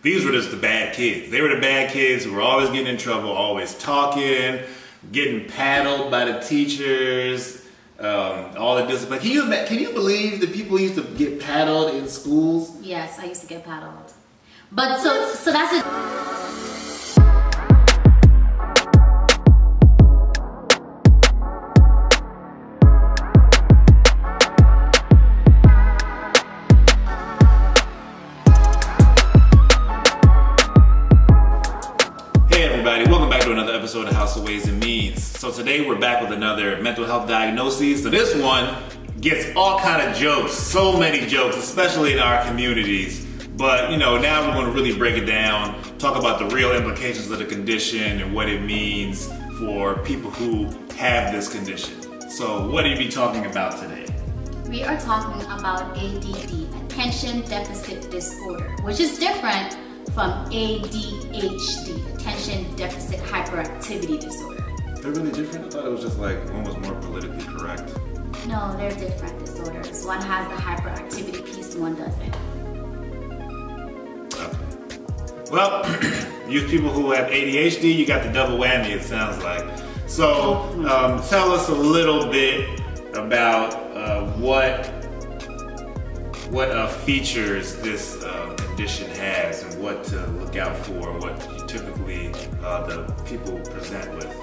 These were just the bad kids. They were the bad kids who were always getting in trouble, always talking, getting paddled by the teachers, all the discipline. Can you believe that people used to get paddled in schools? Yes, I used to get paddled. But so that's it. Welcome back to another episode of House of Ways and Means. So today we're back with another mental health diagnosis. So this one gets all kind of jokes, so many jokes, especially in our communities. But now we're going to really break it down, talk about the real implications of the condition and what it means for people who have this condition. So what are you be talking about today? We are talking about ADD, Attention Deficit Disorder, which is different from ADHD, Attention Deficit Hyperactivity Disorder. They're really different? I thought it was just like one was more politically correct. No, they're different disorders. One has the hyperactivity piece, one doesn't. Okay. Well, you people who have ADHD, you got the double whammy, it sounds like. So tell us a little bit about what features this condition has and what to look out for, what typically the people present with.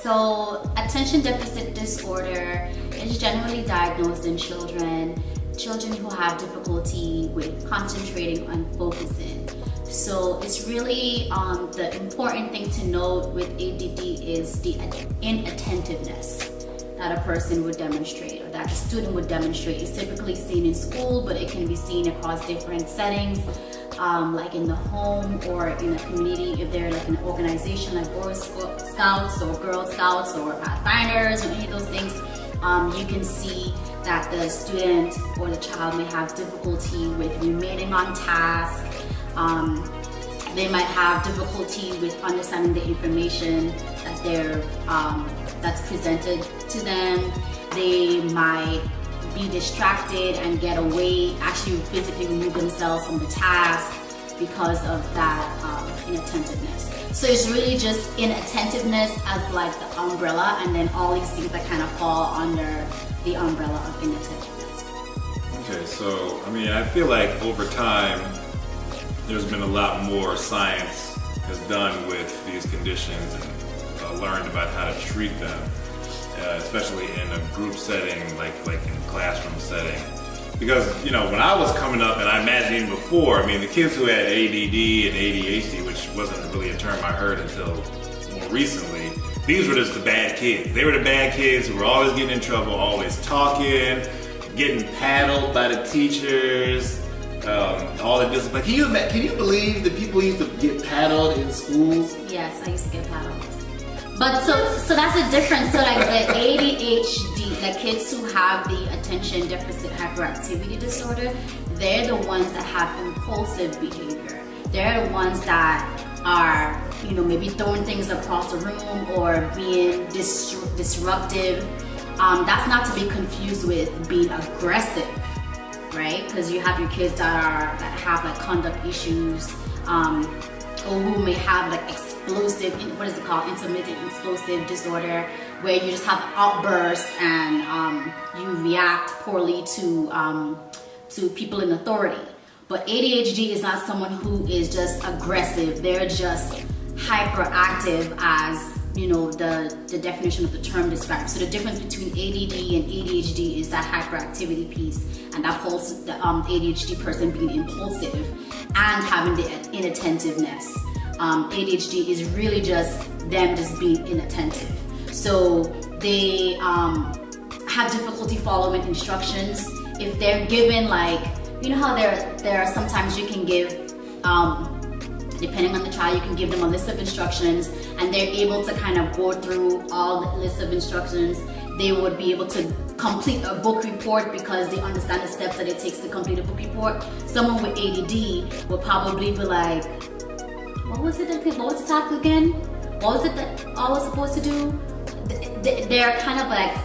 So, attention deficit disorder is generally diagnosed in children who have difficulty with concentrating and focusing. So it's really the important thing to note with ADD is the inattentiveness that a person would demonstrate or that a student would demonstrate. It's typically seen in school, but it can be seen across different settings, like in the home or in a community. If they're like an organization like Boy Scouts or Girl Scouts or Pathfinders or any of those things, you can see that the student or the child may have difficulty with remaining on task. They might have difficulty with understanding the information that that's presented to them. They might be distracted and get away, actually physically remove themselves from the task because of that inattentiveness. So it's really just inattentiveness as like the umbrella, and then all these things that kind of fall under the umbrella of inattentiveness. Okay, so I feel like over time there's been a lot more science has done with these conditions and learned about how to treat them, especially in a group setting, like in a classroom setting. Because when I was coming up, and I imagine even before, the kids who had ADD and ADHD, which wasn't really a term I heard until more recently, these were just the bad kids. They were the bad kids who were always getting in trouble, always talking, getting paddled by the teachers, all the discipline. Can you believe that people used to get paddled in schools? Yes, I used to get paddled. But so that's a difference. So like the ADHD, the kids who have the Attention Deficit Hyperactivity Disorder, they're the ones that have impulsive behavior. They're the ones that are, maybe throwing things across the room or being disruptive. That's not to be confused with being aggressive, right? Because you have your kids that have like conduct issues, or who may have like explosive, what is it called, intermittent explosive disorder, where you just have outbursts and you react poorly to people in authority. But ADHD is not someone who is just aggressive. They're just hyperactive, as the definition of the term describes. So the difference between ADD and ADHD is that hyperactivity piece, and that the ADHD person being impulsive and having the inattentiveness. ADHD is really just them just being inattentive. So they have difficulty following instructions. If they're given, like, how there are sometimes you can give, depending on the child, you can give them a list of instructions and they're able to kind of go through all the list of instructions. They would be able to complete a book report because they understand the steps that it takes to complete a book report. Someone with ADD would probably be like, what was the task again? What was it that I was supposed to do? They're kind of like,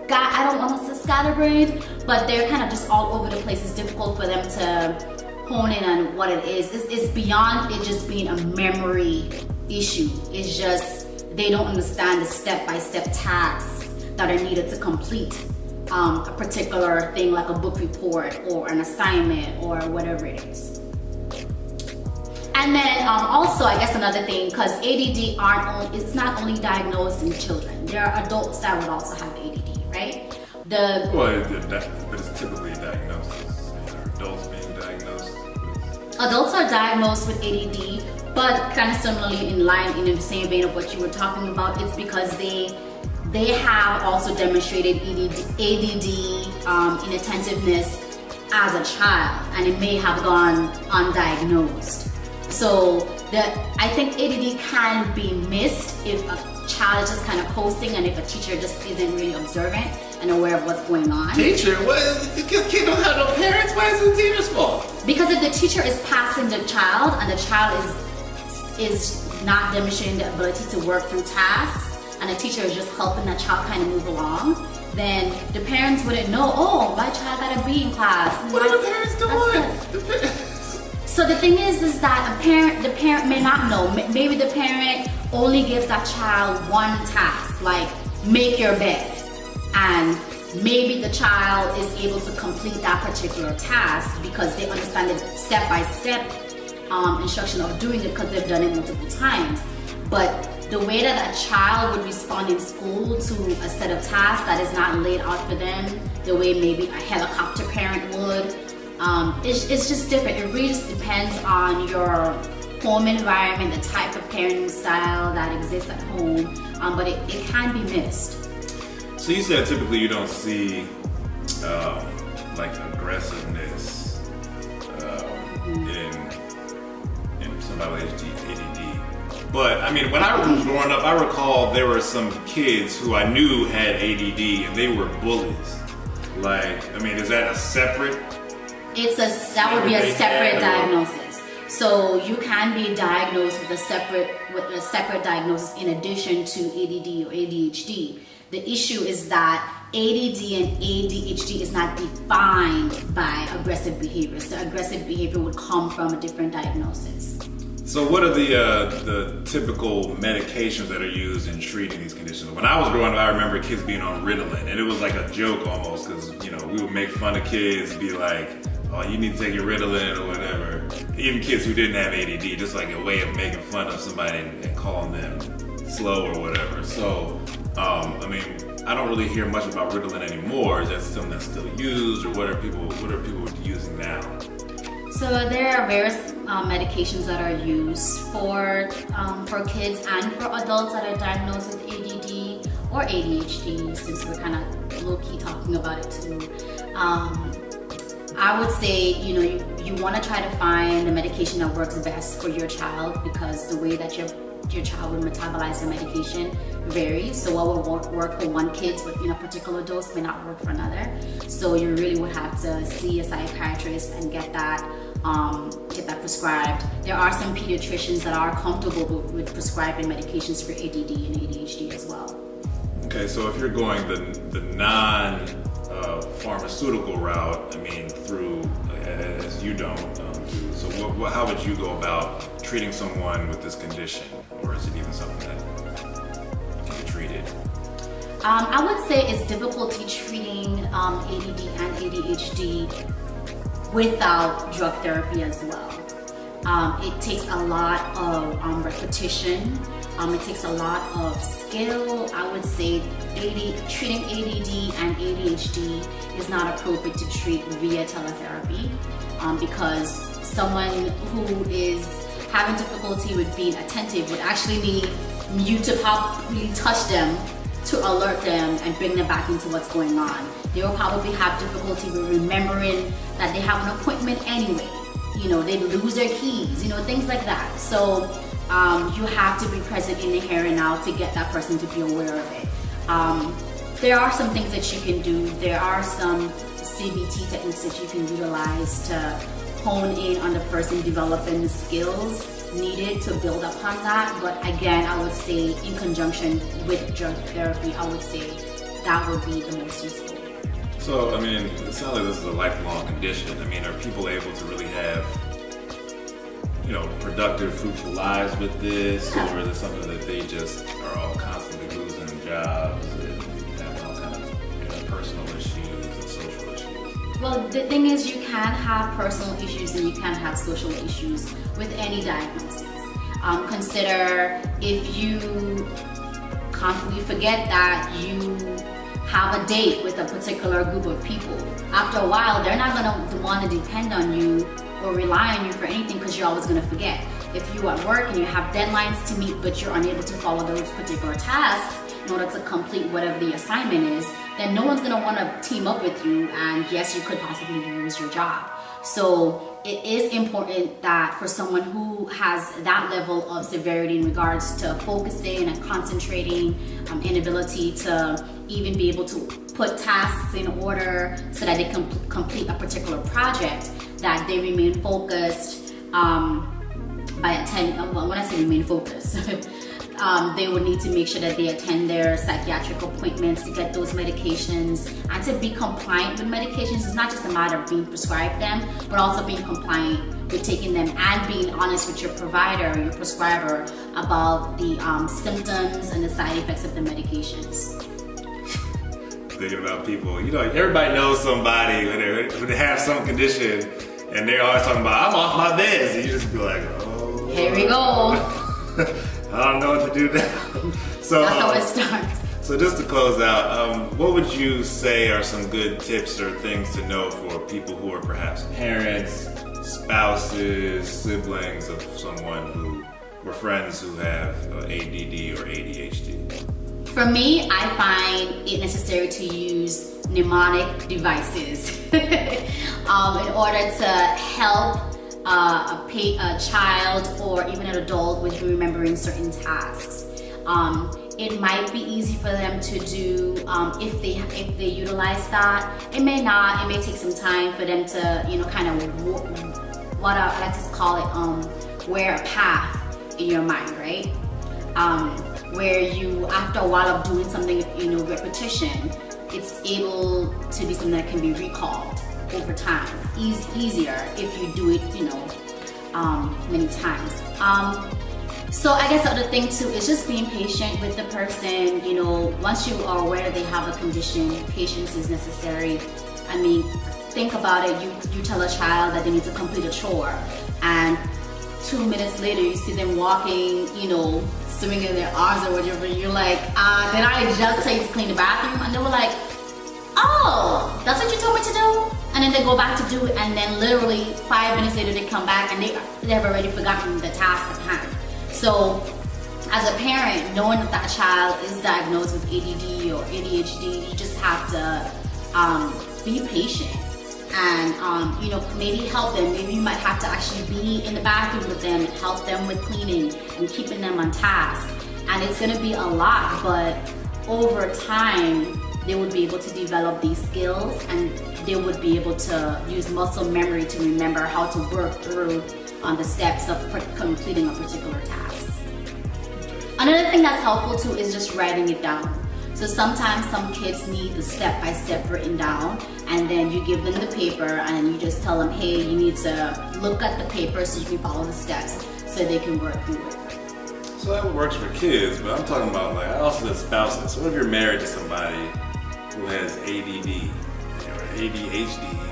I don't want to say scatterbrained, but they're kind of just all over the place. It's difficult for them to hone in on what it is. It's beyond it just being a memory issue. It's just they don't understand the step-by-step tasks that are needed to complete a particular thing, like a book report or an assignment or whatever it is. And then also, I guess another thing, because ADD it's not only diagnosed in children. There are adults that would also have ADD, right? But it's typically diagnosis. Are adults being diagnosed with? Adults are diagnosed with ADD, but kind of similarly in the same vein of what you were talking about. It's because they have also demonstrated ADD inattentiveness as a child, and it may have gone undiagnosed. So I think ADD can be missed if a child is just kind of coasting, and if a teacher just isn't really observant and aware of what's going on. Teacher? What? The kid don't have no parents? Why is it the teacher's fault? Because if the teacher is passing the child and the child is not demonstrating the ability to work through tasks, and the teacher is just helping that child kind of move along, then the parents wouldn't know, oh, my child got a B in class. What are the parents doing? So the thing is that the parent may not know. Maybe the parent only gives that child one task, like make your bed. And maybe the child is able to complete that particular task because they understand the step-by-step instruction of doing it because they've done it multiple times. But the way that a child would respond in school to a set of tasks that is not laid out for them, the way maybe a helicopter parent would, it's just different. It really just depends on your home environment, the type of parenting style that exists at home, but it can be missed. So you said typically you don't see like aggressiveness in somebody with ADD. But I mean, when I was growing up, I recall there were some kids who I knew had ADD and they were bullies. Like, I mean, is that a separate? That would be a separate diagnosis. So you can be diagnosed with a separate diagnosis in addition to ADD or ADHD. The issue is that ADD and ADHD is not defined by aggressive behaviors. The aggressive behavior would come from a different diagnosis. So what are the typical medications that are used in treating these conditions? When I was growing up, I remember kids being on Ritalin, and it was like a joke almost, because we would make fun of kids, be like, oh, you need to take your Ritalin or whatever. Even kids who didn't have ADD, just like a way of making fun of somebody and calling them slow or whatever. So, I mean, I don't really hear much about Ritalin anymore. Is that something that's still used, or what are people using now? So there are various medications that are used for kids and for adults that are diagnosed with ADD or ADHD, since we're kind of low-key talking about it too. I would say, you want to try to find the medication that works best for your child, because the way that your child would metabolize the medication varies. So what would work for one kid in a particular dose may not work for another. So you really would have to see a psychiatrist and get that prescribed. There are some pediatricians that are comfortable with prescribing medications for ADD and ADHD as well. Okay, so if you're going the non-pharmaceutical route, I mean, through, as you don't, so how would you go about treating someone with this condition? Or is it even something that can be treated? I would say it's difficulty treating ADD and ADHD without drug therapy as well. It takes a lot of repetition. It takes a lot of skill. I would say treating ADD and ADHD is not appropriate to treat via teletherapy, because someone who is having difficulty with being attentive would actually need you to probably touch them to alert them and bring them back into what's going on. They will probably have difficulty with remembering that they have an appointment anyway. They lose their keys, things like that. So you have to be present in the here and now to get that person to be aware of it. There are some things that you can do. There are some CBT techniques that you can utilize to hone in on the person, developing the skills needed to build upon that. But again, I would say in conjunction with drug therapy, I would say that would be the most useful. So, I mean, it sounds like this is a lifelong condition. I mean, are people able to really have productive, fruitful lives with this, Yeah. or is it something that they just are all constantly losing jobs and having all kind of personal issues and social issues? Well, the thing is, you can have personal issues and you can have social issues with any diagnosis. Consider if you constantly forget that you have a date with a particular group of people. After a while, they're not going to want to depend on you or rely on you for anything because you're always going to forget. If you're at work and you have deadlines to meet but you're unable to follow those particular tasks in order to complete whatever the assignment is, then no one's going to want to team up with you, and yes, you could possibly lose your job. So it is important that for someone who has that level of severity in regards to focusing and concentrating, inability to even be able to put tasks in order so that they can complete a particular project, that they remain focused by attending, when I say remain focused, they would need to make sure that they attend their psychiatric appointments to get those medications and to be compliant with medications. It's not just a matter of being prescribed them, but also being compliant with taking them and being honest with your provider or your prescriber about the symptoms and the side effects of the medications. Thinking about people, everybody knows somebody who they have some condition, and they're always talking about, I'm off my meds, and you just be like, oh. Here we go. I don't know what to do now. So that's how it starts. So just to close out, what would you say are some good tips or things to know for people who are perhaps parents, spouses, siblings of someone who were friends who have ADD or ADHD? For me, I find it necessary to use mnemonic devices in order to help a child or even an adult with remembering certain tasks. It might be easy for them to do if they utilize that. It may not. It may take some time for them to kind of what I like to call it wear a path in your mind, right? Where you, after a while of doing something, repetition, it's able to be something that can be recalled over time. Easier if you do it, many times. So I guess the other thing too is just being patient with the person. Once you are aware that they have a condition, patience is necessary. I mean, think about it. You tell a child that they need to complete a chore, and 2 minutes later you see them walking, swinging their arms or whatever. You're like, did I just tell you to clean the bathroom? And they were like, oh, that's what you told me to do? And then they go back to do it, and then literally 5 minutes later they come back and they've already forgotten the task at hand. So as a parent, knowing that that child is diagnosed with ADD or ADHD, you just have to be patient and maybe help them. Maybe you might have to actually be in the bathroom with them, help them with cleaning and keeping them on task. And it's gonna be a lot, but over time, they would be able to develop these skills, and they would be able to use muscle memory to remember how to work through the steps of completing a particular task. Another thing that's helpful too is just writing it down. So sometimes some kids need the step-by-step written down, and then you give them the paper and you just tell them, hey, you need to look at the paper so you can follow the steps so they can work through it. So that works for kids, but I'm talking about I also said spouses. So what if you're married to somebody who has ADD or ADHD even?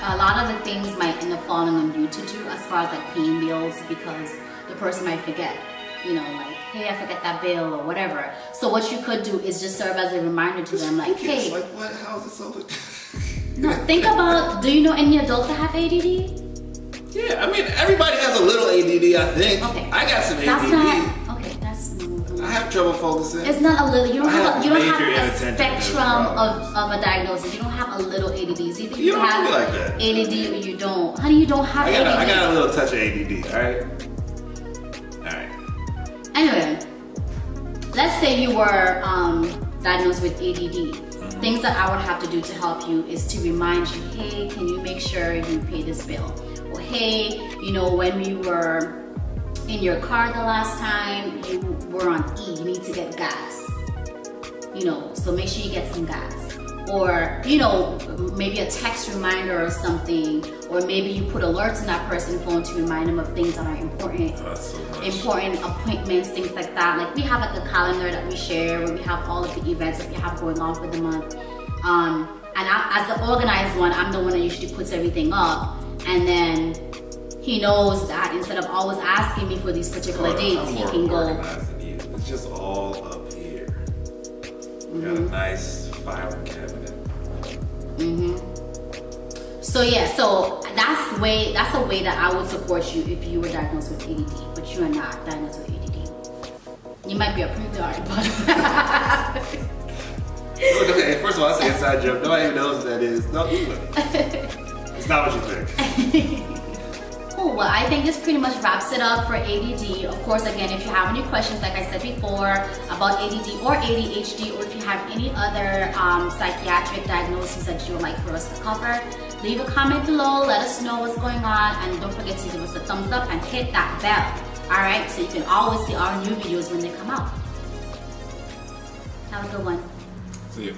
A lot of the things might end up falling on you to do as far as paying bills, because the person might forget, hey, I forget that bill or whatever. So what you could do is just serve as a reminder to them, hey. What? How is it so? No, think about, do you know any adults that have ADD? Yeah, I mean, everybody has a little ADD, I think. Okay. I got some That's ADD. not, okay, that's I have trouble focusing. It's not a little, you don't have major a inattention spectrum of a diagnosis. You don't have a little ADD. It's either You don't have feel like that. ADD or you don't. Honey, you don't have ADD. I got a little touch of ADD, alright? Alright. Anyway, let's say you were diagnosed with ADD. Things that I would have to do to help you is to remind you, hey, can you make sure you pay this bill? Or hey, when we were in your car the last time, you were on E, you need to get gas. So make sure you get some gas. or you know, maybe a text reminder or something, or maybe you put alerts in that person's phone to remind them of things that are important. That's so much. Important appointments, things like that. Like we have like a calendar that we share where we have all of the events that we have going on for the month. And as the organized one, I'm the one that usually puts everything up, and then he knows that instead of always asking me for these particular dates, he can go. Organized than you. It's just all up here. You got a nice filing cabinet. So yeah, so that's a way that I would support you if you were diagnosed with ADD, but you are not diagnosed with ADD. You might be a pre-diag, but Okay, first of all, that's an inside joke. Nobody even knows what that is. No, it's not what you think. Cool. Well, I think this pretty much wraps it up for ADD. Of course, again, if you have any questions, like I said before, about ADD or ADHD, or if you have any other psychiatric diagnoses that you would like for us to cover, leave a comment below. Let us know what's going on, and don't forget to give us a thumbs up and hit that bell. All right, so you can always see our new videos when they come out. Have a good one. See you.